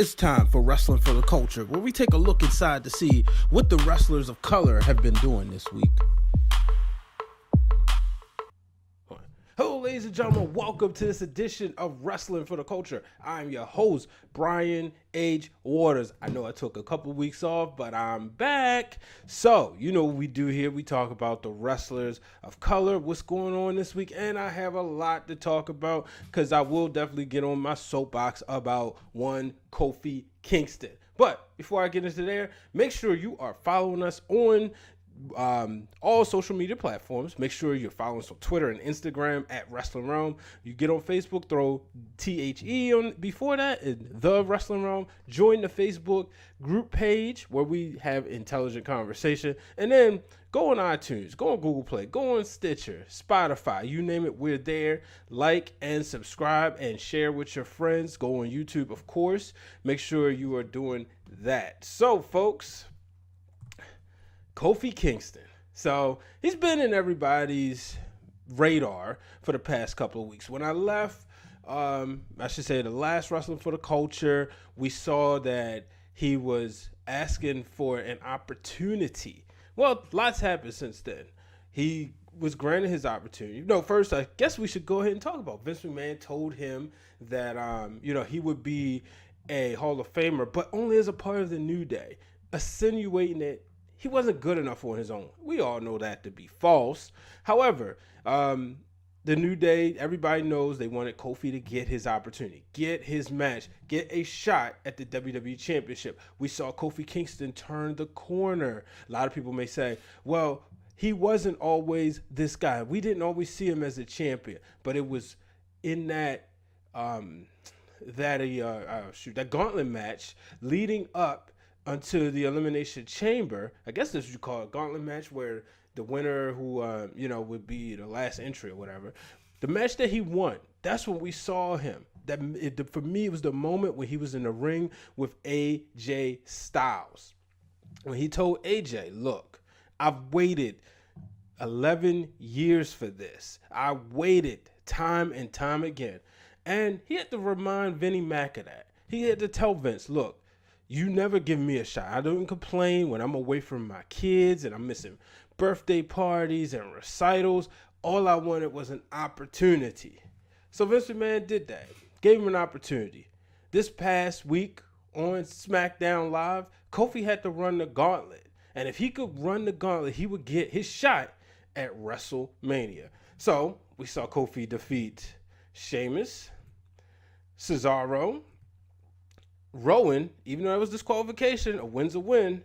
It's time for Wrestling for the Culture, where we take a look inside to see what the wrestlers of color have been doing this week. Hello, ladies and gentlemen. Welcome to this edition of Wrestling for the Culture. I'm your host, Brian H. Waters. I know I took a couple weeks off, but I'm back. So, you know what we do here. We talk about the wrestlers of color, what's going on this week, and I have a lot to talk about because I will definitely get on my soapbox about one Kofi Kingston. But before I get into there, make sure you are following us on all social media platforms. Make sure you're following us on Twitter and Instagram at Wrestling Wrealm. You get on Facebook, throw THE on before that, and The Wrestling Wrealm. Join the Facebook group page where we have intelligent conversation, and then go on iTunes, go on Google Play, go on Stitcher, Spotify, you name it, we're there. Like and subscribe and share with your friends. Go on YouTube, of course. Make sure you are doing that. So, folks, Kofi Kingston. So he's been in everybody's radar for the past couple of weeks. When I left, I should say the last Wrestling for the Culture, we saw that he was asking for an opportunity. Well, lots happened since then. He was granted his opportunity. No, first, I guess we should go ahead and talk about Vince McMahon told him that, he would be a Hall of Famer, but only as a part of the New Day, insinuating that he wasn't good enough on his own. We all know that to be false. However, the New Day, everybody knows they wanted Kofi to get his opportunity, get his match, get a shot at the WWE Championship. We saw Kofi Kingston turn the corner. A lot of people may say, well, he wasn't always this guy. We didn't always see him as a champion, but it was in that gauntlet match leading up until the Elimination Chamber. I guess this is what you call a gauntlet match, where the winner who, would be the last entry or whatever. The match that he won, that's when we saw him. For me, it was the moment when he was in the ring with AJ Styles. When he told AJ, look, I've waited 11 years for this. I waited time and time again. And he had to remind Vinnie Mac of that. He had to tell Vince, look, you never give me a shot. I don't complain when I'm away from my kids and I'm missing birthday parties and recitals. All I wanted was an opportunity. So Vince McMahon did that. Gave him an opportunity. This past week on SmackDown Live, Kofi had to run the gauntlet. And if he could run the gauntlet, he would get his shot at WrestleMania. So we saw Kofi defeat Sheamus, Cesaro, Rowan, even though it was disqualification, a win's a win.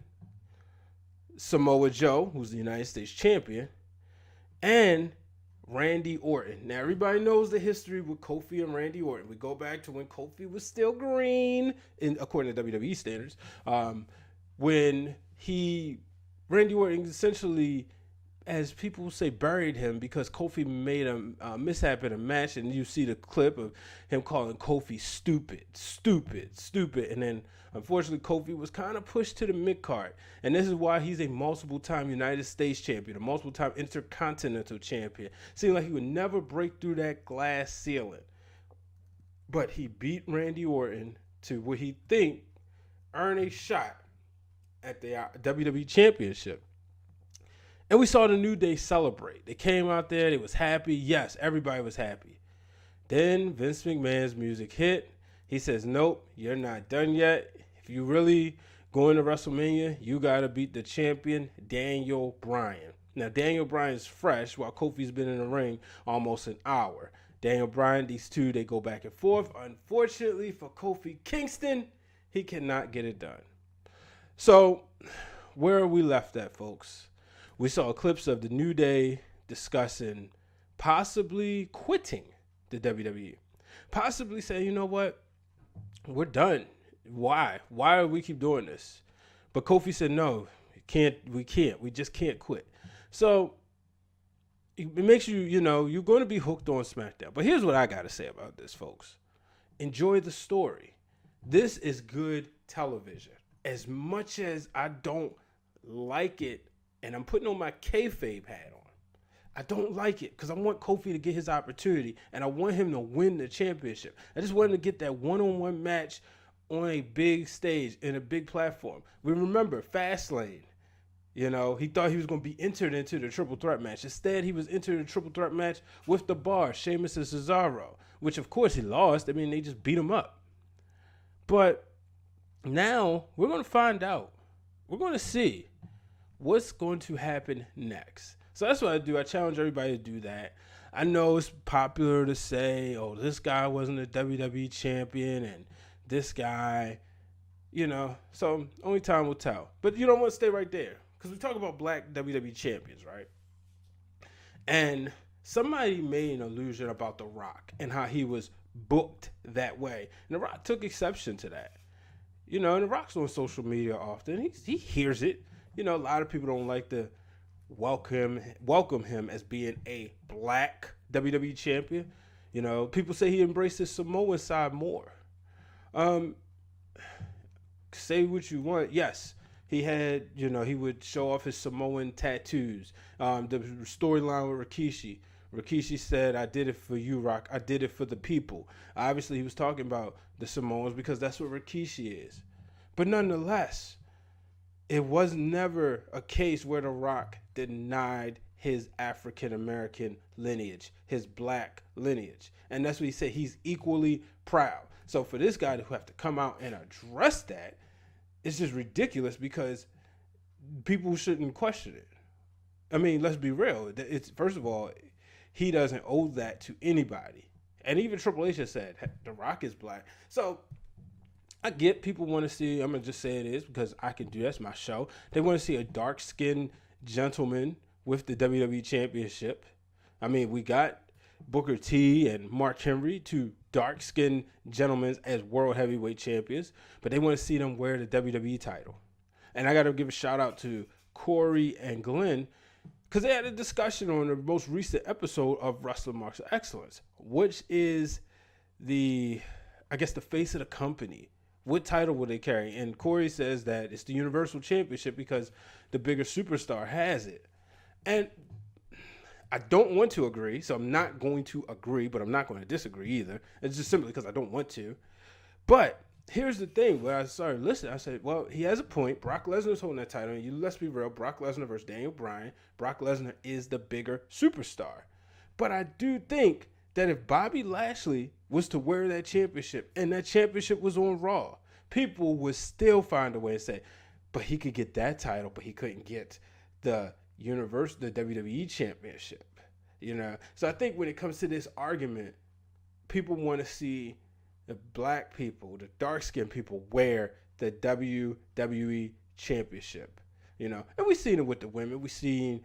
Samoa Joe, who's the United States champion, and Randy Orton. Now, everybody knows the history with Kofi and Randy Orton. We go back to when Kofi was still green, according to WWE standards, when Randy Orton essentially, as people say, buried him because Kofi made a mishap in a match, and you see the clip of him calling Kofi stupid. And then, unfortunately, Kofi was kind of pushed to the mid-card. And this is why he's a multiple-time United States champion, a multiple-time Intercontinental champion. Seemed like he would never break through that glass ceiling. But he beat Randy Orton to what he think earn a shot at the WWE Championship. And we saw the New Day celebrate. They came out there. They was happy. Yes, everybody was happy. Then Vince McMahon's music hit. He says, nope, you're not done yet. If you really going to WrestleMania, you got to beat the champion, Daniel Bryan. Now, Daniel Bryan's fresh, while Kofi's been in the ring almost an hour. Daniel Bryan, these two, they go back and forth. Unfortunately for Kofi Kingston, he cannot get it done. So, where are we left at, folks? We saw clips of the New Day discussing possibly quitting the WWE. Possibly saying, you know what? We're done. Why? Why do we keep doing this? But Kofi said, no, we can't. We just can't quit. So it makes you, you're going to be hooked on SmackDown. But here's what I got to say about this, folks. Enjoy the story. This is good television. As much as I don't like it, and I'm putting on my kayfabe hat on, I don't like it because I want Kofi to get his opportunity and I want him to win the championship. I just want him to get that one-on-one match on a big stage in a big platform. We remember Fastlane. You know, he thought he was going to be entered into the triple threat match. Instead, he was entered in a triple threat match with the Bar, Sheamus and Cesaro, which of course he lost. I mean, they just beat him up. But now we're going to find out. We're going to see what's going to happen next. So that's what I do. I challenge everybody to do that. I know it's popular to say, oh, this guy wasn't a WWE champion and this guy, you know, so only time will tell. But you don't want to stay right there because we talk about black WWE champions, right? And somebody made an allusion about The Rock and how he was booked that way. And The Rock took exception to that. You know, and The Rock's on social media often. He hears it. You know, a lot of people don't like to welcome him as being a black WWE champion. You know, people say he embraced his Samoan side more. Say what you want. Yes, he had, you know, he would show off his Samoan tattoos. The storyline with Rikishi. Rikishi said, I did it for you, Rock. I did it for the people. Obviously, he was talking about the Samoans because that's what Rikishi is. But nonetheless, it was never a case where The Rock denied his African-American lineage, his black lineage. And that's what he said. He's equally proud. So for this guy to have to come out and address that, it's just ridiculous because people shouldn't question it. I mean, let's be real. It's, first of all, he doesn't owe that to anybody. And even Triple H has said, The Rock is black. So I get people want to see, I'm going to just say it is because I can do that's my show. They want to see a dark-skinned gentleman with the WWE Championship. I mean, we got Booker T and Mark Henry, two dark-skinned gentlemen as world heavyweight champions, but they want to see them wear the WWE title. And I got to give a shout-out to Corey and Glenn because they had a discussion on the most recent episode of Wrestling Marks of Excellence, which is the face of the company. What title will they carry? And Corey says that it's the Universal Championship because the bigger superstar has it. And I don't want to agree, so I'm not going to agree, but I'm not going to disagree either. It's just simply because I don't want to. But here's the thing. When I started listening, I said, well, he has a point. Brock Lesnar's holding that title. And let's be real, Brock Lesnar versus Daniel Bryan. Brock Lesnar is the bigger superstar. But I do think that if Bobby Lashley was to wear that championship and that championship was on Raw, people would still find a way to say, but he could get that title, but he couldn't get the WWE Championship. You know, so I think when it comes to this argument, people want to see the black people, the dark-skinned people wear the WWE Championship. You know, and we've seen it with the women. We've seen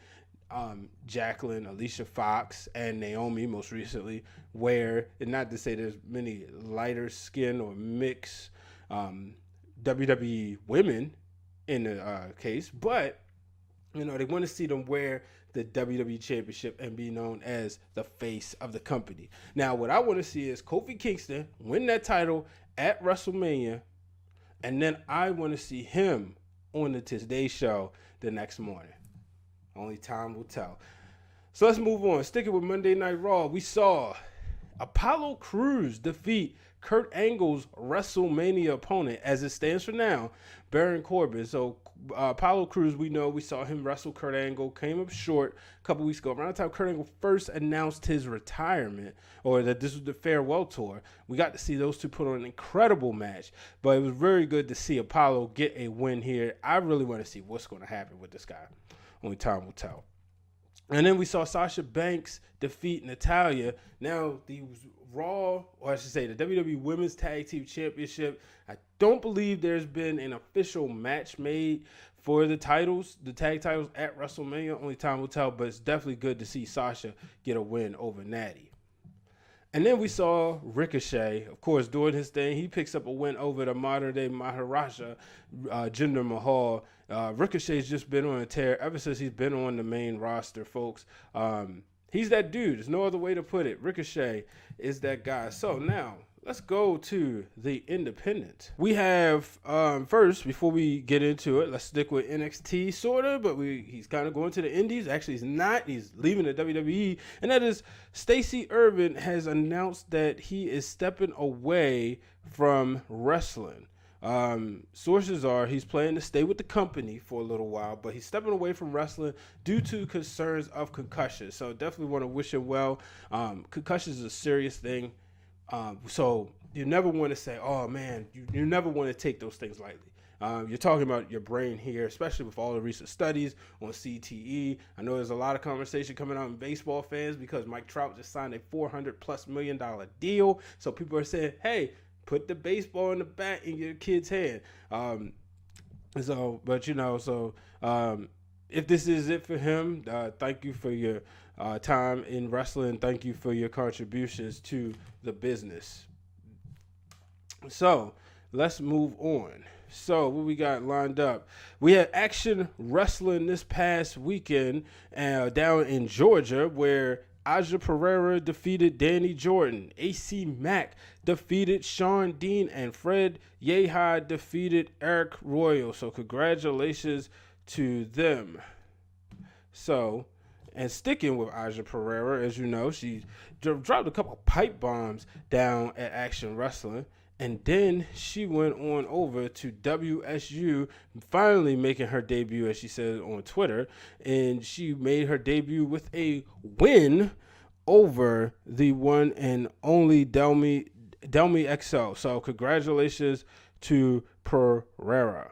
Jacqueline, Alicia Fox, and Naomi most recently wear, and not to say there's many lighter skin or mixed WWE women in the case, but you know, they want to see them wear the WWE Championship and be known as the face of the company. Now, what I want to see is Kofi Kingston win that title at WrestleMania, and then I want to see him on the Today Show the next morning. Only time will tell. So let's move on. Sticking with Monday Night Raw, we saw Apollo Crews defeat Kurt Angle's WrestleMania opponent, as it stands for now, Baron Corbin. So Apollo Crews, we saw him wrestle Kurt Angle, came up short a couple weeks ago. Around the time Kurt Angle first announced his retirement, or that this was the farewell tour, we got to see those two put on an incredible match. But it was very good to see Apollo get a win here. I really want to see what's going to happen with this guy. Only time will tell. And then we saw Sasha Banks defeat Natalya. Now, the Raw, or I should say the WWE Women's Tag Team Championship, I don't believe there's been an official match made for the titles, the tag titles at WrestleMania. Only time will tell, but it's definitely good to see Sasha get a win over Natty. And then we saw Ricochet, of course, doing his thing. He picks up a win over the modern-day Maharaja, Jinder Mahal. Ricochet's just been on a tear ever since he's been on the main roster, folks. He's that dude. There's no other way to put it. Ricochet is that guy. So now, let's go to the independent. We have first, before we get into it, let's stick with NXT sort of, but he's kind of going to the indies. Actually, he's not. He's leaving the WWE, and that is Stacey Irvin has announced that he is stepping away from wrestling. Sources are he's planning to stay with the company for a little while, but he's stepping away from wrestling due to concerns of concussion. So definitely want to wish him well. Concussion is a serious thing. So you never want to say, oh man, you never want to take those things lightly. You're talking about your brain here, especially with all the recent studies on CTE. I know there's a lot of conversation coming out in baseball fans because Mike Trout just signed a $400+ million deal. So people are saying, hey, put the baseball in the bat in your kid's hand. If this is it for him, thank you for your time in wrestling. Thank you for your contributions to the business. So let's move on. So what we got lined up? We had Action Wrestling this past weekend down in Georgia, where Aja Perera defeated Danny Jordan. AC Mack defeated Sean Dean, and Fred Yehi defeated Eric Royal. So congratulations to them. So, and sticking with Aja Perera, as you know, she dropped a couple pipe bombs down at Action Wrestling. And then she went on over to WSU, finally making her debut, as she said on Twitter. And she made her debut with a win over the one and only Delmi XL. So congratulations to Perera.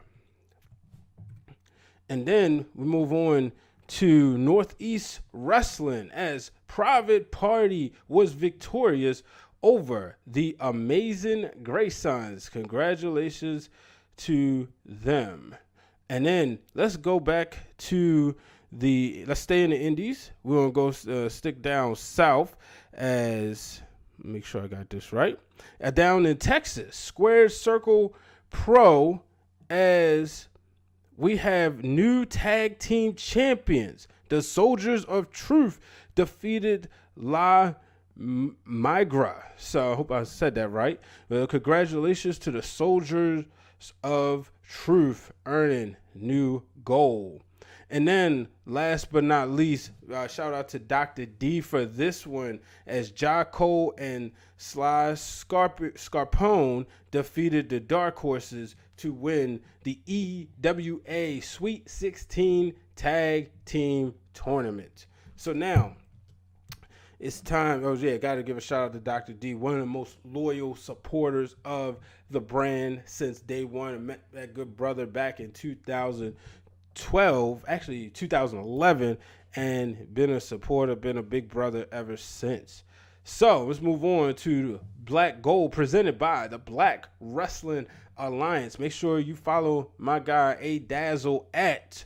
And then we move on to Northeast Wrestling, as Private Party was victorious over the Amazing Graysons. Congratulations to them. And then let's go back to let's stay in the indies. We're going to go stick down south as, make sure I got this right. Down in Texas, Squared Circle Pro, as we have new tag team champions. The Soldiers of Truth defeated La Migra. So I hope I said that right. Well, congratulations to the Soldiers of Truth earning new gold. And then last but not least, shout out to Dr. D for this one, as Ja Cole and Sly Scarpone defeated the Dark Horses to win the EWA Sweet 16 Tag Team Tournament. So now it's time. Oh yeah, got to give a shout out to Dr. D, one of the most loyal supporters of the brand since day one. I met that good brother back in 2012, actually 2011, and been a supporter, been a big brother ever since. So let's move on to Black Gold, presented by the Black Wrestling Alliance. Make sure you follow my guy A Dazzle at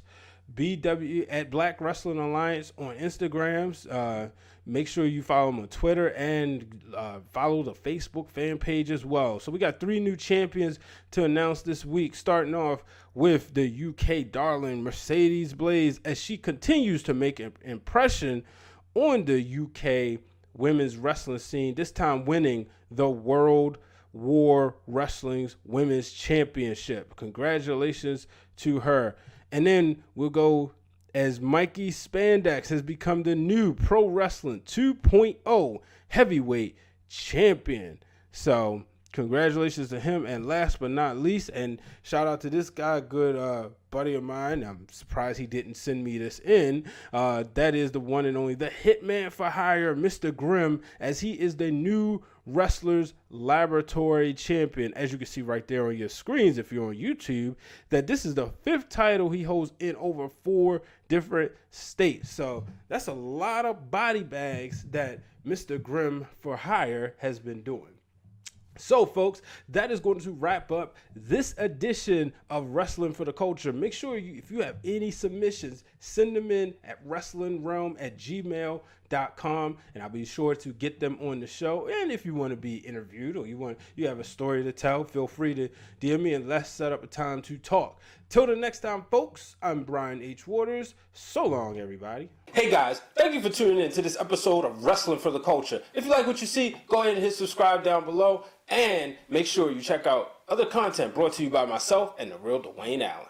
BW at Black Wrestling Alliance on Instagrams. Make sure you follow him on Twitter and follow the Facebook fan page as well. So we got 3 new champions to announce this week, starting off with the UK darling Mercedes Blaze, as she continues to make an impression on the UK women's wrestling scene, this time winning the World War Wrestling's Women's Championship. Congratulations to her. And then we'll go as Mikey Spandex has become the new Pro Wrestling 2.0 heavyweight champion. So congratulations to him. And last but not least, and shout out to this guy, good buddy of mine. I'm surprised he didn't send me this in. That is the one and only, the Hitman for Hire, Mr. Grimm, as he is the new Wrestlers Laboratory champion. As you can see right there on your screens if you're on YouTube, that this is the 5th title he holds in over 4 different states. So that's a lot of body bags that Mr. Grimm for Hire has been doing. So, folks, that is going to wrap up this edition of Wrestling for the Culture. Make sure if you have any submissions, send them in at wrestlingrealm@gmail.com. wrestlingfortheculture.com, and I'll be sure to get them on the show. And if you want to be interviewed or you have a story to tell, feel free to DM me and let's set up a time to talk. Till the next time, folks, I'm Brian H. Waters. So long, everybody. Hey guys, thank you for tuning in to this episode of Wrestling for the Culture. If you like what you see, go ahead and hit subscribe down below, and make sure you check out other content brought to you by myself and the real Dwayne Allen.